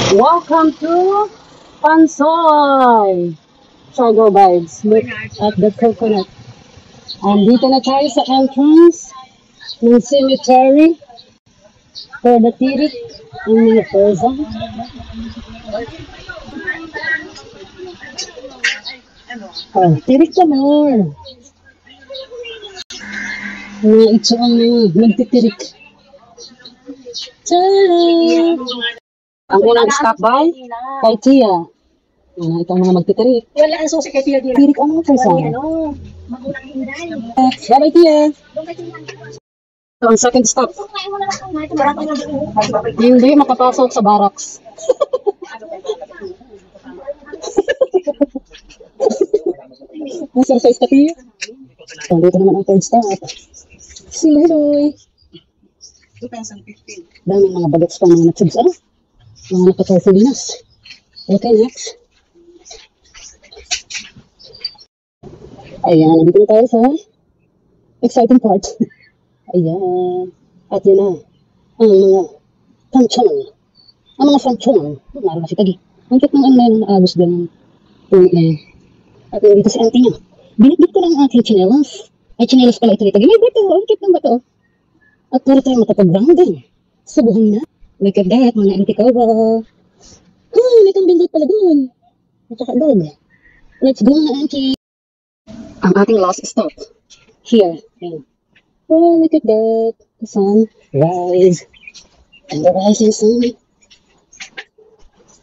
Welcome to Pansoy! Chogo vibes. Look at the coconut. Dito na tayo sa entrance ng cemetery for the tirik ng mga person. Oh, tirik ka more. Mga ito ang mga magtitirik. Tada! Ang unang stop by kay Tia. Itong mga magtitirik. Wala ang susi kay Tia. Tirik ang mga person. Magulang hinday. Bye-bye, Tia. Ito ang second stop. Hindi makapasok sa barracks. Exercise ka, Tia. Dito naman ang third stop. Si Leroy. 2015. Daming mga bagets pang mga natsugs. Mga nakatorfilinas. Okay, next. Ayan, nandito na tayo sa exciting part. Ayan. At yun na. Ang mga fanchon. Ang mga fanchon. Naroon na si Tagi. Ang cute ng ano na yung naagos ganun. At yun dito si auntie niya. Binitbit ko lang ang aking chinelas. Ay, chinelas pala ito ni Tagi. May bato. Ang cute ng bato. At puro tayo matapag-grounding. Subuhan na. Look at that, mga auntie ko ba? May kambing pala doon. At saka dog. Let's go na, auntie. Ang ating last stop. Here. Ayan. Oh, look at that. The sun rise. And the rising sun.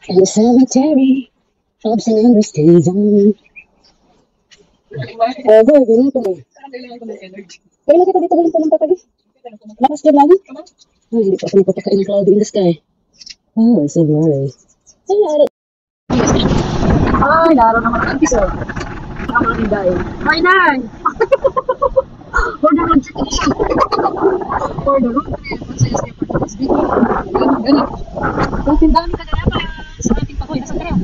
And the cemetery of San Andres stays on. Oh, boy, ganun pa mo. Kailan kita dito galing pa ng tatagi? Lakas ka lagi? Oh, hindi pa ako napapakain ng cloudy in the sky. Oh, so glory. Ay, laro naman ang episode. Ang hinday. Ay, nay! For the road trip edition. For the road trip. Masaya siya for this video. Ganit. Kung dami ka na pala sa ating pakoy na sa trail.